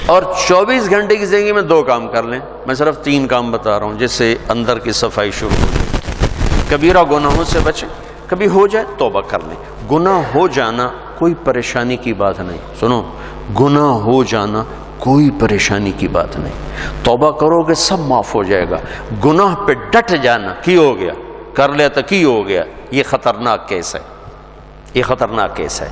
اور 24 گھنٹے کی زندگی میں 2 کام کر لیں. میں صرف 3 کام بتا رہا ہوں جس سے اندر کی صفائی شروع ہو جائے. کبیرہ گناہوں سے بچیں. کبھی ہو جائے توبہ کر لیں. گناہ ہو جانا کوئی پریشانی کی بات نہیں. سنو، گناہ ہو جانا کوئی پریشانی کی بات نہیں. توبہ کرو گے سب معاف ہو جائے گا. گناہ پہ ڈٹ جانا، کی ہو گیا کر لیا تو کی ہو گیا، یہ خطرناک کیس ہے. یہ خطرناک کیس ہے.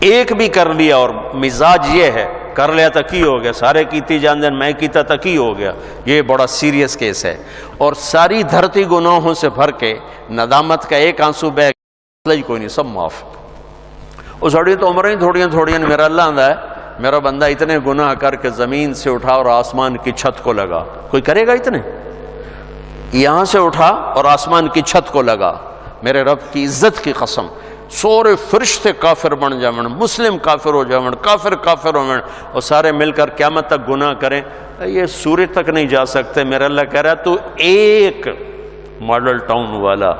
ایک بھی کر لیا اور مزاج یہ ہے کر لیا تو کی ہو گیا، سارے کیتی جان دین میں کیتا تو کی ہو گیا، یہ بڑا سیریس کیس ہے. اور ساری دھرتی گناہوں سے بھر کے ندامت کا ایک آنسو بہ ہی کوئی نہیں، سب معاف. وہ ساڑی تو عمریں تھوڑیاں میرا اللہ آندہ ہے، میرا بندہ اتنے گناہ کر کے زمین سے اٹھا اور آسمان کی چھت کو لگا. کوئی کرے گا اتنے؟ یہاں سے اٹھا اور آسمان کی چھت کو لگا. میرے رب کی عزت کی قسم، سورے فرشتے کافر بن جاؤں، مسلم کافر ہو جاؤں، کافر ہو جاؤں، اور سارے مل کر قیامت تک گناہ کریں، یہ سورج تک نہیں جا سکتے. میرا اللہ کہہ رہا ہے تو ایک ماڈل ٹاؤن والا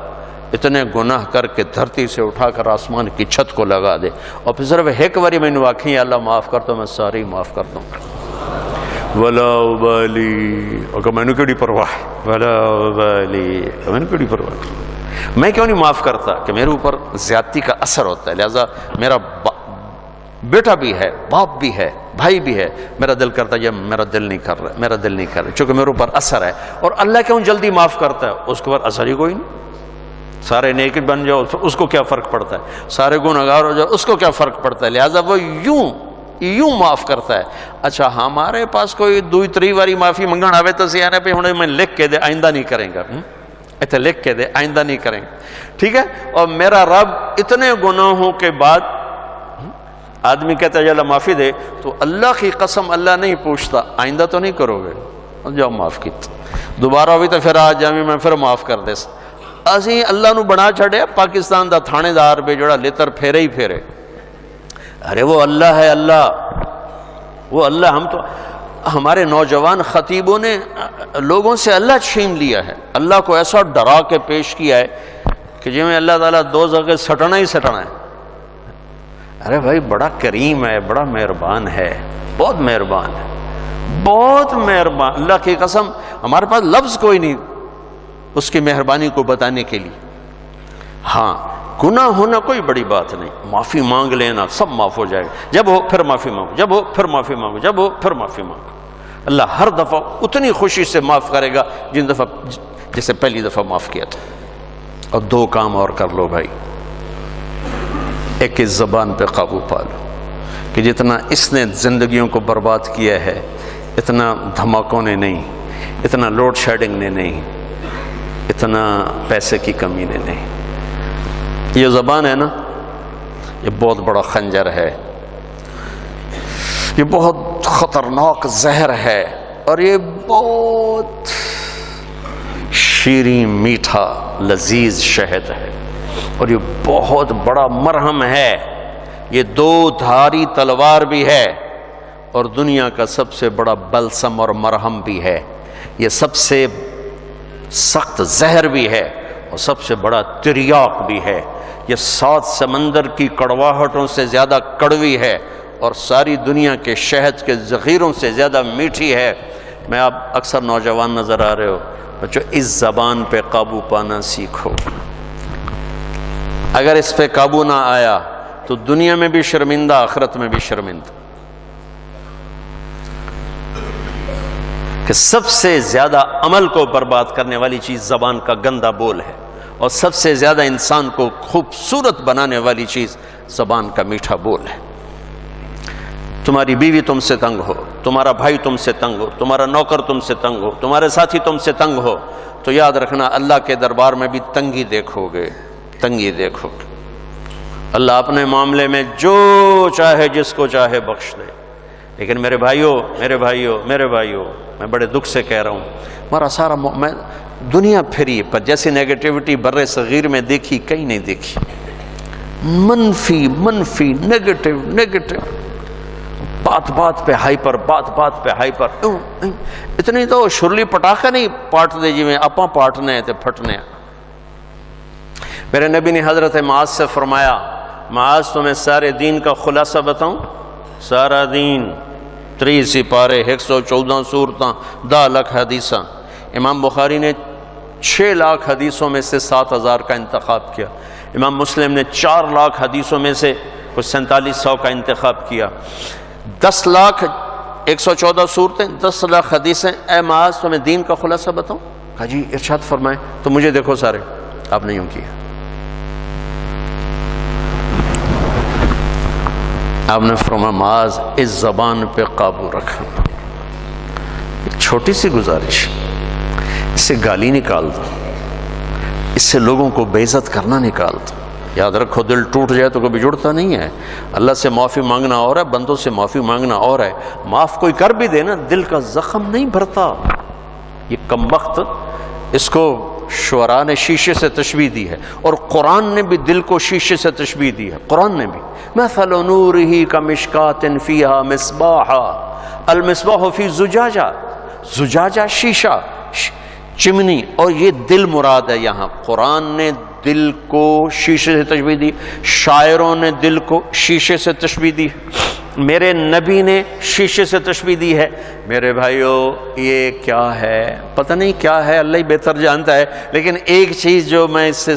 اتنے گناہ کر کے دھرتی سے اٹھا کر آسمان کی چھت کو لگا دے، اور پھر صرف ایک باری میں نے واقعی اللہ معاف کرتا ہوں، میں ساری معاف کر دوں گا. ولا ابالی، اور میں نے کیڑی پرواہ، ولا ابالی، میں نے کیڑی پرواہ. میں کیوں نہیں معاف کرتا؟ کہ میرے اوپر زیادتی کا اثر ہوتا ہے، لہذا میرا بیٹا بھی ہے، باپ بھی ہے، بھائی بھی ہے، میرا دل کرتا ہے یہ میرا دل نہیں کر رہا، چونکہ میرے اوپر اثر ہے. اور اللہ کیوں جلدی معاف کرتا ہے؟ اس کے اوپر اثر ہی کوئی نہیں. سارے نیک بن جاؤ اس کو کیا فرق پڑتا ہے، سارے گنہگار ہو جاؤ اس کو کیا فرق پڑتا ہے. لہذا وہ یوں معاف کرتا ہے. اچھا ہمارے پاس کوئی 2-3 باری معافی منگن آوے تو سیانے پہ ہوں میں لکھ کے دے آئندہ نہیں کریں گا، ایتھے لکھ کے دے آئندہ نہیں کریں گے، ٹھیک ہے. اور میرا رب اتنے گناہوں کے بعد آدمی کہتا ہے اللہ معافی دے، تو اللہ کی قسم اللہ نہیں پوچھتا آئندہ تو نہیں کرو گے، جاؤ معاف کیتا، دوبارہ ہوئی تو پھر آج جامی میں پھر معاف کر دے. اسی اللہ نو بنا چھڑے پاکستان دا تھانے دار بے جڑا لیتر پھیرے ہی پھیرے. ارے وہ اللہ ہے، وہ اللہ. ہم تو ہمارے نوجوان خطیبوں نے لوگوں سے اللہ چھین لیا ہے، اللہ کو ایسا ڈرا کے پیش کیا ہے کہ جی میں اللہ تعالیٰ 2 جگہ سٹنا ہی سٹنا ہے. ارے بھائی بڑا کریم ہے، بڑا مہربان ہے، بہت مہربان ہے، بہت مہربان. اللہ کی قسم ہمارے پاس لفظ کوئی نہیں اس کی مہربانی کو بتانے کے لیے. ہاں گناہ ہونا کوئی بڑی بات نہیں، معافی مانگ لینا سب معاف ہو جائے گا. جب ہو پھر معافی مانگو، جب ہو پھر معافی مانگو، جب ہو پھر معافی مانگو. اللہ ہر دفعہ اتنی خوشی سے معاف کرے گا جن دفعہ جسے پہلی دفعہ معاف کیا تھا. اور 2 کام اور کر لو بھائی. ایک اس زبان پہ قابو پا لو کہ جتنا اس نے زندگیوں کو برباد کیا ہے اتنا دھماکوں نے نہیں، اتنا لوڈ شیڈنگ نے نہیں، اتنا پیسے کی کمی نے نہیں. یہ زبان ہے نا، یہ بہت بڑا خنجر ہے، یہ بہت خطرناک زہر ہے، اور یہ بہت شیریں میٹھا لذیذ شہد ہے، اور یہ بہت بڑا مرہم ہے. یہ 2 دھاری تلوار بھی ہے اور دنیا کا سب سے بڑا بلسم اور مرہم بھی ہے. یہ سب سے سخت زہر بھی ہے اور سب سے بڑا تریاق بھی ہے. یہ 7 سمندر کی کڑواہٹوں سے زیادہ کڑوی ہے اور ساری دنیا کے شہد کے ذخیروں سے زیادہ میٹھی ہے. میں آپ اکثر نوجوان نظر آ رہے ہو بچوں، اس زبان پہ قابو پانا سیکھو. اگر اس پہ قابو نہ آیا تو دنیا میں بھی شرمندہ، آخرت میں بھی شرمندہ. کہ سب سے زیادہ عمل کو برباد کرنے والی چیز زبان کا گندا بول ہے، اور سب سے زیادہ انسان کو خوبصورت بنانے والی چیز زبان کا میٹھا بول ہے. تمہاری بیوی تم سے تنگ ہو، تمہارا بھائی تم سے تنگ ہو، تمہارا نوکر تم سے تنگ ہو، تمہارے ساتھی تم سے تنگ ہو، تو یاد رکھنا اللہ کے دربار میں بھی تنگی دیکھو گے، تنگی دیکھو گے. اللہ اپنے معاملے میں جو چاہے جس کو چاہے بخش دے. لیکن میرے بھائیوں میں بڑے دکھ سے کہہ رہا ہوں، ہمارا سارا میں دنیا پھری پر جیسی نیگیٹیوٹی بر صغیر میں دیکھی کہیں نہیں دیکھی. منفی نیگیٹو، بات پہ ہائپر، بات پہ ہائپر. اتنی تو شرلی پٹاخہ نہیں پاٹ دے جی میں اپاں پاٹنے تے پھٹنے. میرے نبی نے حضرت معاذ سے فرمایا، معاذ تمہیں سارے دین کا خلاصہ بتاؤں؟ سارا دین 30 پارے 114 صورتاں 10 لاکھ حدیثاں. امام بخاری نے 6 لاکھ حدیثوں میں سے 7000 کا انتخاب کیا. امام مسلم نے 4 لاکھ حدیثوں میں سے کچھ 4700 کا انتخاب کیا. 10 لاکھ 114 صورتیں 10 لاکھ حدیثیں. اے معاذ تمہیں دین کا خلاصہ بتاؤں؟ کہا جی ارشاد فرمائیں. تو مجھے دیکھو سارے. آپ نے یوں کیا. آپ نے فرمایا معاذ اس زبان پہ قابو رکھنا. ایک چھوٹی سی گزارش، اس سے گالی نکال دو، اس سے لوگوں کو بے عزت کرنا نکال دو. یاد رکھو دل ٹوٹ جائے تو کبھی جڑتا نہیں ہے. اللہ سے معافی مانگنا اور ہے، بندوں سے معافی مانگنا اور ہے. معاف کوئی کر بھی دے نا، دل کا زخم نہیں بھرتا. یہ کم وقت، اس کو شعراء نے شیشے سے تشبیہ دی ہے، اور قرآن نے بھی دل کو شیشے سے تشبیہ دی ہے. قرآن نے بھی مثل نورہ کمشکات فیہا مصباح المصباح فی زجاجہ. زجاجہ شیشہ، چمنی، اور یہ دل مراد ہے. یہاں قرآن نے دل کو شیشے سے تشبیہ دی، شاعروں نے دل کو شیشے سے تشبیہ دی، میرے نبی نے شیشے سے تشبیہ دی ہے. میرے بھائیو یہ کیا ہے؟ پتہ نہیں کیا ہے، اللہ ہی بہتر جانتا ہے. لیکن ایک چیز جو میں اس سے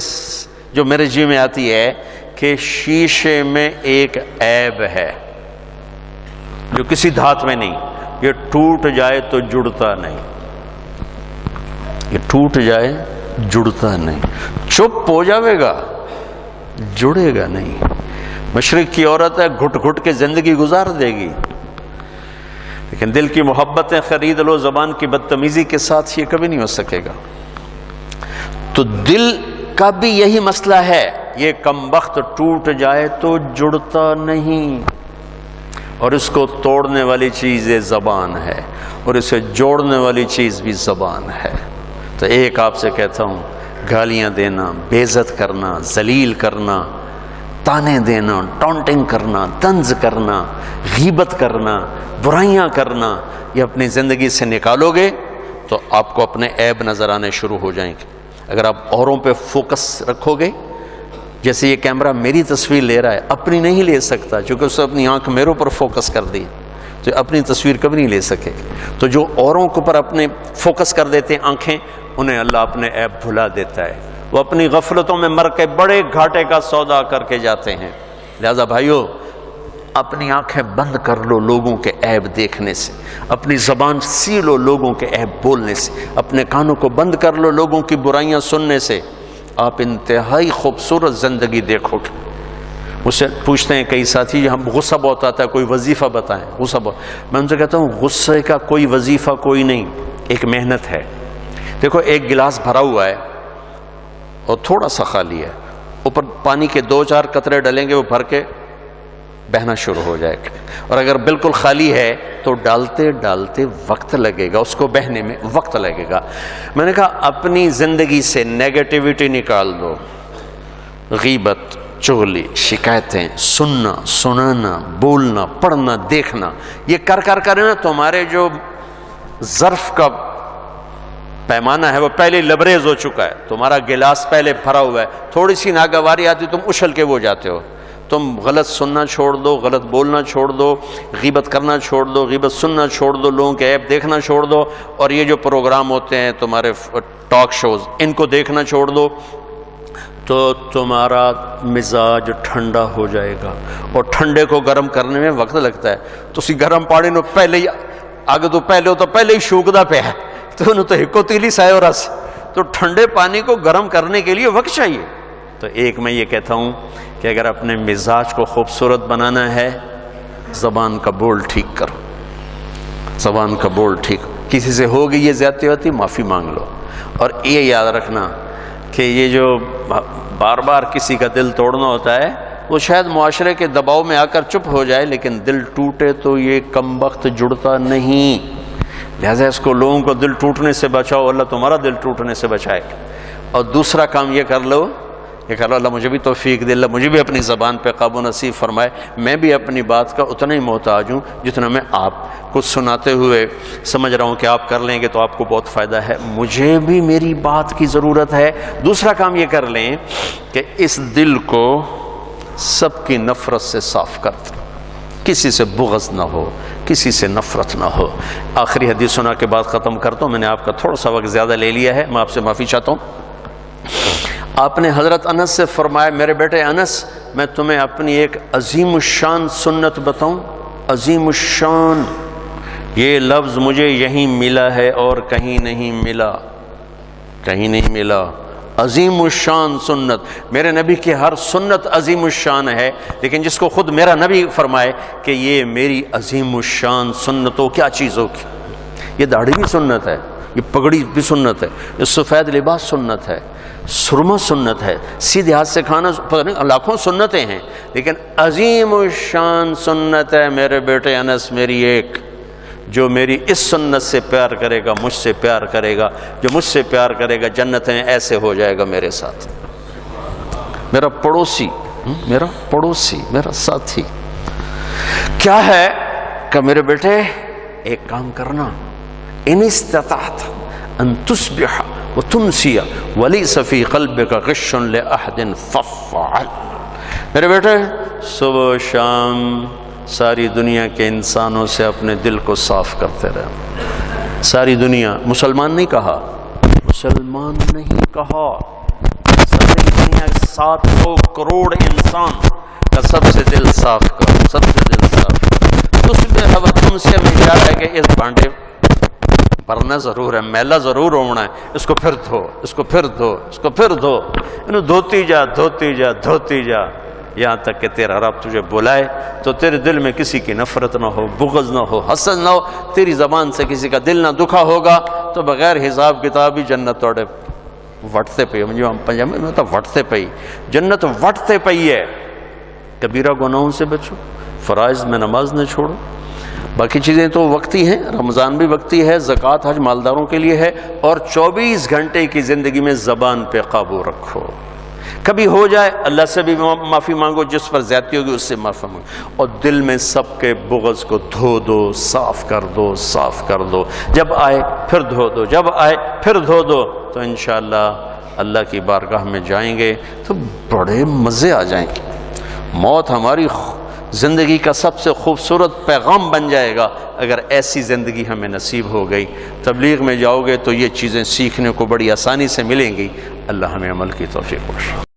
جو میرے جی میں آتی ہے کہ شیشے میں ایک عیب ہے جو کسی دھات میں نہیں. یہ ٹوٹ جائے تو جڑتا نہیں. یہ ٹوٹ جائے جڑتا نہیں. چپ ہو جاوے گا، جڑے گا نہیں. مشرق کی عورت ہے، گھٹ گھٹ کے زندگی گزار دے گی، لیکن دل کی محبتیں خرید لو زبان کی بدتمیزی کے ساتھ، یہ کبھی نہیں ہو سکے گا. تو دل کا بھی یہی مسئلہ ہے. یہ کم وقت ٹوٹ جائے تو جڑتا نہیں، اور اس کو توڑنے والی چیز زبان ہے، اور اسے جوڑنے والی چیز بھی زبان ہے. تو ایک آپ سے کہتا ہوں، گالیاں دینا، بے عزت کرنا، ذلیل کرنا، تانے دینا، ٹونٹنگ کرنا، طنز کرنا، غیبت کرنا، برائیاں کرنا، یہ اپنی زندگی سے نکالو گے تو آپ کو اپنے عیب نظر آنے شروع ہو جائیں گے. اگر آپ اوروں پہ فوکس رکھو گے، جیسے یہ کیمرہ میری تصویر لے رہا ہے، اپنی نہیں لے سکتا چونکہ اس نے اپنی آنکھ میرے اوپر فوکس کر دی، تو اپنی تصویر کبھی نہیں لے سکے. تو جو اوروں کے اوپر اپنے فوکس کر دیتے ہیں آنکھیں، انہیں اللہ اپنے عیب بھلا دیتا ہے. وہ اپنی غفلتوں میں مر کے بڑے گھاٹے کا سودا کر کے جاتے ہیں. لہذا بھائیو اپنی آنکھیں بند کر لو لوگوں کے عیب دیکھنے سے، اپنی زبان سی لو لوگوں کے عیب بولنے سے، اپنے کانوں کو بند کر لو لوگوں کی برائیاں سننے سے. آپ انتہائی خوبصورت زندگی دیکھو گے. مجھ سے پوچھتے ہیں کئی ساتھی، ہم غصہ بہت آتا ہے، کوئی وظیفہ بتائیں. غصہ بہت، میں ان سے کہتا ہوں غصے کا کوئی وظیفہ کوئی نہیں، ایک محنت ہے. دیکھو ایک گلاس بھرا ہوا ہے اور تھوڑا سا خالی ہے، اوپر پانی کے 2-4 قطرے ڈلیں گے، وہ بھر کے بہنا شروع ہو جائے گا. اور اگر بالکل خالی ہے تو ڈالتے ڈالتے وقت لگے گا، اس کو بہنے میں وقت لگے گا. میں نے کہا اپنی زندگی سے نیگیٹیوٹی نکال دو. غیبت، چغلی، شکایتیں، سننا، سنانا، بولنا، پڑھنا، دیکھنا، یہ کر نا تمہارے جو ظرف کا پیمانہ ہے وہ پہلے لبریز ہو چکا ہے. تمہارا گلاس پہلے بھرا ہوا ہے، تھوڑی سی ناگواری آتی تم اچھل کے وہ جاتے ہو. تم غلط سننا چھوڑ دو، غلط بولنا چھوڑ دو، غیبت کرنا چھوڑ دو، غیبت سننا چھوڑ دو، لوگوں کے عیب دیکھنا چھوڑ دو، اور یہ جو پروگرام ہوتے ہیں تمہارے ٹاک شوز، ان کو دیکھنا چھوڑ دو، تو تمہارا مزاج ٹھنڈا ہو جائے گا. اور ٹھنڈے کو گرم کرنے میں وقت لگتا ہے. تو اسی گرم پانی نو پہلے ہی آگے تو پہلے ہی شوکدا پہ ہے تو انہوں تو ہکو تیلی سائے اور رس. تو ٹھنڈے پانی کو گرم کرنے کے لیے وقت چاہیے. تو ایک میں یہ کہتا ہوں کہ اگر اپنے مزاج کو خوبصورت بنانا ہے، زبان کا بول ٹھیک کرو. زبان کا بول ٹھیک، کسی سے ہو گئی یہ زیادتی ہوتی، معافی مانگ لو. اور یہ یاد رکھنا کہ یہ جو بار بار کسی کا دل توڑنا ہوتا ہے وہ شاید معاشرے کے دباؤ میں آ کر چپ ہو جائے، لیکن دل ٹوٹے تو یہ کم وقت جڑتا نہیں. لہذا اس کو لوگوں کو دل ٹوٹنے سے بچاؤ، اللہ تمہارا دل ٹوٹنے سے بچائے. اور دوسرا کام یہ کر لو، اللہ مجھے بھی توفیق دے، اللہ مجھے بھی اپنی زبان پہ قابو نصیب فرمائے. میں بھی اپنی بات کا اتنا ہی محتاج ہوں جتنا میں آپ کو سناتے ہوئے سمجھ رہا ہوں کہ آپ کر لیں گے تو آپ کو بہت فائدہ ہے. مجھے بھی میری بات کی ضرورت ہے. دوسرا کام یہ کر لیں کہ اس دل کو سب کی نفرت سے صاف کر دیں. کسی سے بغض نہ ہو، کسی سے نفرت نہ ہو۔ آخری حدیث سنا کے بعد ختم کرتا ہوں، میں نے آپ کا تھوڑا سا وقت زیادہ لے لیا ہے، میں آپ سے معافی چاہتا ہوں۔ آپ نے حضرت انس سے فرمایا، میرے بیٹے انس، میں تمہیں اپنی ایک عظیم الشان سنت بتاؤں؟ عظیم الشان، یہ لفظ مجھے یہیں ملا ہے اور کہیں نہیں ملا، کہیں نہیں ملا۔ عظیم الشان سنت، میرے نبی کی ہر سنت عظیم الشان ہے، لیکن جس کو خود میرا نبی فرمائے کہ یہ میری عظیم الشان سنت ہو، کیا چیز ہوگی؟ یہ داڑھی بھی سنت ہے، یہ پگڑی بھی سنت ہے، یہ سفید لباس سنت ہے، سرما سنت ہے، سیدھے ہاتھ سے کھانا، پتہ نہیں لاکھوں سنتیں ہیں، لیکن عظیم الشان سنت ہے میرے بیٹے انس میری ایک، جو میری اس سنت سے پیار کرے گا مجھ سے پیار کرے گا، جو مجھ سے پیار کرے گا جنت میں ایسے ہو جائے گا میرے ساتھ۔ میرا پڑوسی، میرا ساتھی کیا ہے کہ میرے بیٹے ایک کام کرنا، ان استطعت ان تصبح وتمسی ولیس فی قلبک غش لأحد فافعل۔ میرے بیٹے صبح و شام ساری دنیا کے انسانوں سے اپنے دل کو صاف کرتے رہے۔ ساری دنیا، مسلمان نہیں کہا، مسلمان نہیں کہا، ساری دنیا 700 کروڑ انسان کا سب سے دل صاف کرو، سب سے دل صاف کرو۔ اس میں تم سے ہمیں یاد ہے کہ اس بانڈے بھرنا ضرور ہے، میلا ضرور ہونا ہے، اس کو پھر دھو، اس کو پھر دھو، اس کو پھر دھو، انہوں دھوتی جا دھوتی جا دھوتی جا، یہاں تک کہ تیرا رب تجھے بلائے تو تیرے دل میں کسی کی نفرت نہ ہو، بغض نہ ہو، حسد نہ ہو، تیری زبان سے کسی کا دل نہ دکھا ہوگا، تو بغیر حساب کتاب ہی جنت توڑے وٹتے پئی، پنجابی میں تو وٹتے پئی، جنت وٹتے پئی ہے۔ کبیرہ گناہوں سے بچو، فرائض میں نماز نہ چھوڑو، باقی چیزیں تو وقتی ہیں، رمضان بھی وقتی ہے، زکوٰۃ حج مالداروں کے لیے ہے، اور 24 گھنٹے کی زندگی میں زبان پہ قابو رکھو۔ کبھی ہو جائے اللہ سے بھی معافی مانگو، جس پر زیادتی ہوگی اس سے معافی مانگو، اور دل میں سب کے بغض کو دھو دو، صاف کر دو، صاف کر دو، جب آئے پھر دھو دو، جب آئے پھر دھو دو، تو انشاءاللہ اللہ کی بارگاہ میں جائیں گے تو بڑے مزے آ جائیں گے۔ موت ہماری زندگی کا سب سے خوبصورت پیغام بن جائے گا اگر ایسی زندگی ہمیں نصیب ہو گئی۔ تبلیغ میں جاؤ گے تو یہ چیزیں سیکھنے کو بڑی آسانی سے ملیں گی۔ اللہ ہمیں عمل کی توفیق بخشے۔